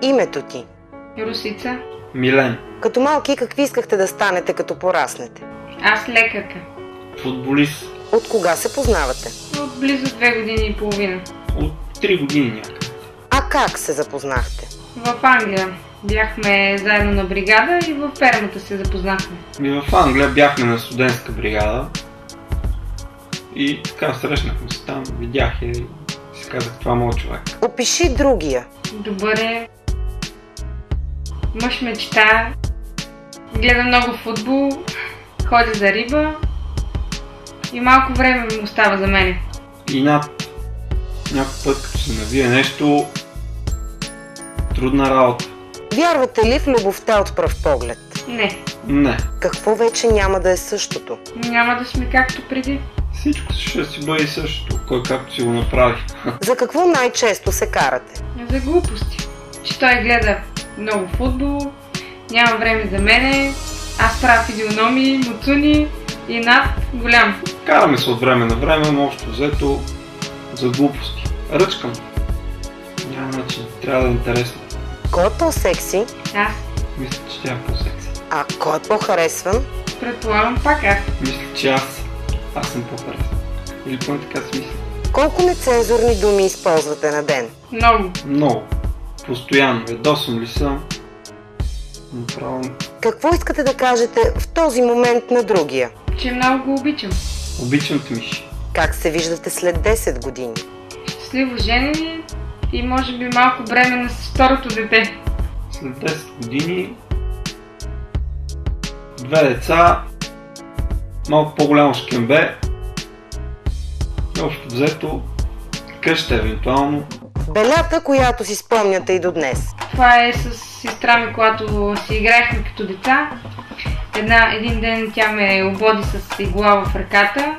Името ти? Русица. Милен. Като малки какви искахте да станете като пораснете? Аз лекарка. Футболист. От кога се познавате? От близо 2 години и половина. От 3 години някъде. А как се запознахте? В Англия. Бяхме заедно на бригада и във фермата се запознахме. И в Англия бяхме на студентска бригада. И така срещнахме се там, видях я и си казах, това е моят човек. Опиши другия. Добър е. Мъж мечта. Гледа много футбол. Ходи за риба. И малко време му остава за мене. И някой път, като се навие нещо, трудна работа. Вярвате ли в любовта от пръв поглед? Не. Не. Какво вече няма да е същото? Няма да сме както преди. Всичко ще си бъде същото, кой както си го направи. За какво най-често се карате? За глупости. Че той гледа много футбол, няма време за мене, аз правя физиономии, муцуни и над голям. Караме се от време на време, но общо взето за глупости. Ръчкам. Няма начин, трябва да е интересно. Кой е по-секси? Аз. Мисля, че тя е по-секси. А кой е по-харесван? Предполагам пак аз. Мисля, че аз съм по-харесван. Или поне така си мисля. Колко нецензурни думи използвате на ден? Много. Много. Постоянно. Ядосам ли съм? Направо. Какво искате да кажете в този момент на другия? Че много го обичам. Обичам те, Миши. Как се виждате след 10 години? Щастливо женени и може би малко бременна с второто дете. След 10 години 2 деца, малко по-голямо шкембе, общо взето къща евентуално. Белята, която си спомняте и до днес. Това е с сестра ми, когато си играехме като деца. Един ден тя ме ободи с игла в ръката.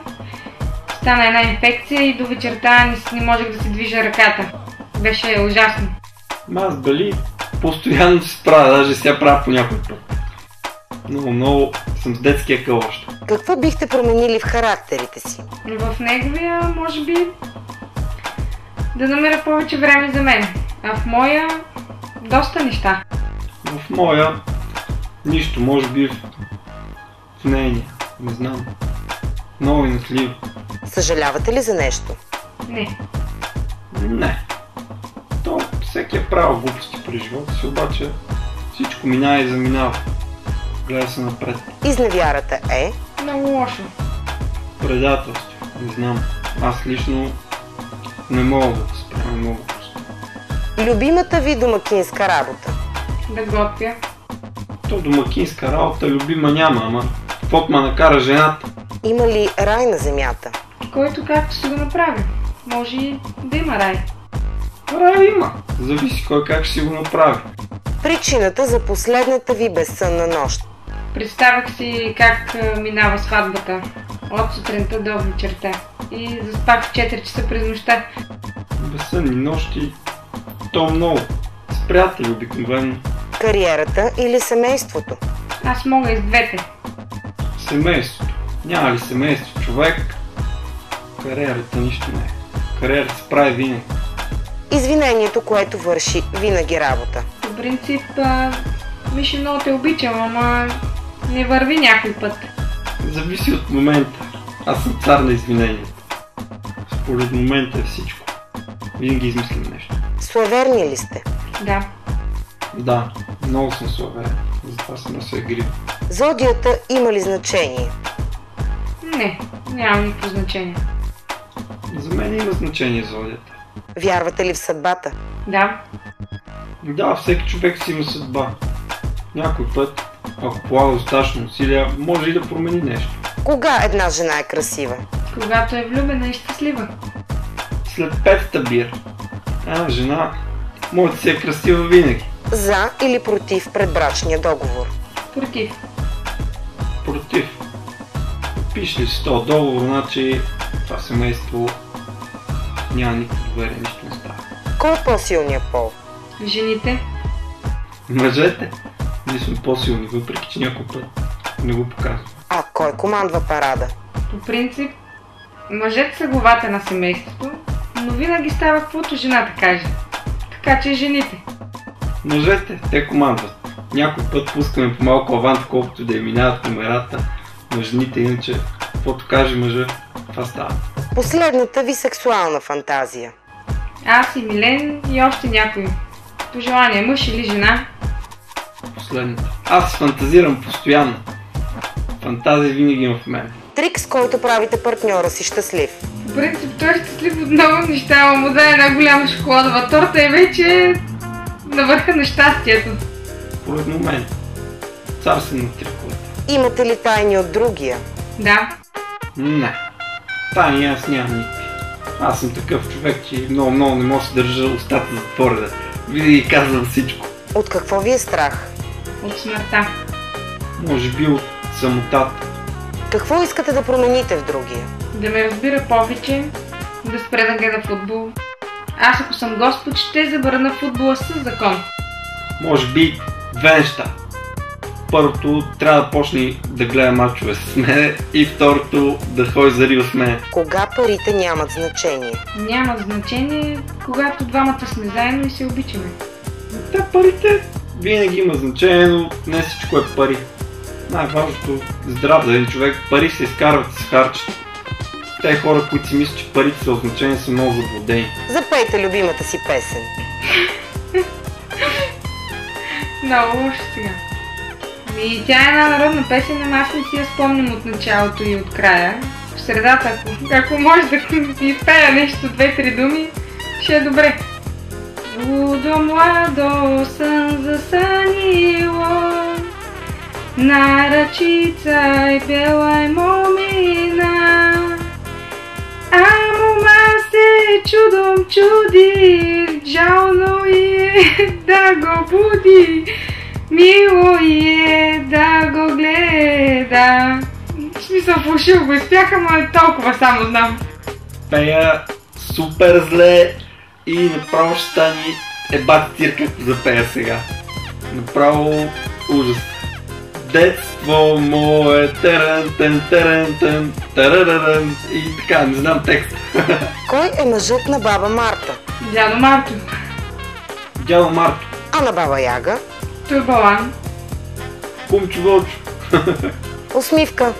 Стана една инфекция и до вечерта не можех да си движа ръката. Беше ужасно. Аз Бели постоянно се справя, даже сега правя по някой път. Много съм с детския къл още. Какво бихте променили в характерите си? В неговия, може би, да намеря повече време за мен. А в моя, доста неща. В моя, нищо, може би в нейния, не знам. Много инатлив. Съжалявате ли за нещо? Не. Не. То всеки е правил глупости при живота си, обаче всичко минава и заминава. Гледа се напред. Изневярата е? Много лошо. Предателство, не знам. Аз лично не мога да се справя много просто. Любимата ви домакинска работа? Да готвя. То домакинска работа любима няма, ама каквото ме накара жената. Има ли рай на земята? Който както си го направи. Може и да има рай. Рай има. Зависи кой как ще си го направи. Причината за последната ви безсънна нощ? Представях си как минава сватбата. От сутринта до вечерта. И заспах в 4 часа през нощта. Безсънни нощи, то много. С приятели обикновено. Кариерата или семейството? Аз мога и с двете. Семейството. Няма ли семейство човек, кариерата нищо не е. Кариерата се прави винаги. Извинението, което върши винаги работа. По принцип, Миши, много те обичам, ама не върви някой път. Зависи от момента. Аз съм цар на извиненията. Според момента е всичко. Винаги измислим нещо. Суеверни ли сте? Да. Да, много съм суеверен. Затова съм се гриб. Зодията има ли значение? Не, няма никакво значение. За мен има значение зодията. Вярвате ли в съдбата? Да. Да, всеки човек си има съдба. Някой път, ако полага достатъчно усилия, може и да промени нещо. Кога една жена е красива? Когато е влюбена и щастлива. След 5-та бира. Една жена може да се е красива винаги. За или против предбрачния договор? Против. Против. Пише ли си този договор, значи това семейство няма никакво доверие, нищо не става. Кой е по-силният пол? Жените. Мъжете, ние сме по-силни, въпреки че някой път не го показва. А кой командва парада? По принцип, мъжете са главата на семейството, но винаги става каквото жената каже. Така че жените. Мъжете, те командват. Някой път пускаме по малко авант, колкото да минават номерата, но жените иначе, каквото каже мъжа, това става. Последната ви сексуална фантазия? Аз и Милен и още някой. Пожелание, мъж или жена. Последната. Аз фантазирам постоянно. Фантазия винаги има в мен. Трик, с който правите партньора си щастлив? По принцип той е щастлив от много неща, ама му даде една голяма шоколадова торта и вече на върха на щастието. Поред момент. Цар съм на триковете. Имате ли тайни от другия? Да. Не. Тайни аз нямам никакви. Аз съм такъв човек, че много не мога да се държа устата затворена. Винаги казвам всичко. От какво ви е страх? От смъртта. Може би от самотата. Какво искате да промените в другия? Да ме разбира повече, да спре да гледа футбол. Аз ако съм Господ, ще забраня футбола със закон. Може би две неща. Първото, трябва да почне да гледа мачове с мен и второто, да ходи за Рио с мен. Кога парите нямат значение? Няма значение, когато двамата сме заедно и се обичаме. Те парите винаги има значение, но не всичко е пари. Най-важното здрав за един човек, пари се изкарват и се харчат. Те хора, които си мислят, че парите са от значение, са много заблудени. Запейте любимата си песен. Много лошо сега. И тя е една народна песен, ама аз не си я спомням от началото и от края. В средата, ако може да изпея нещо, 2-3 думи, ще е добре. Лудо младо съм засанило, на ръчица и бела е момина, а мома се чудом чуди, жално е да го буди, мило е да го гледа. В смисъл, фалшиво го изпяха, но толкова само знам. Пея супер зле и направо ще стане ебат тир, както запея сега. Направо ужас. Детство мое, терен, тарараран и така, не знам текст. Кой е мъжът на баба Марта? Дядо Марто. Дядо Марто. А на баба Яга? Той е балан. Кумчо Вълчо. Усмивка.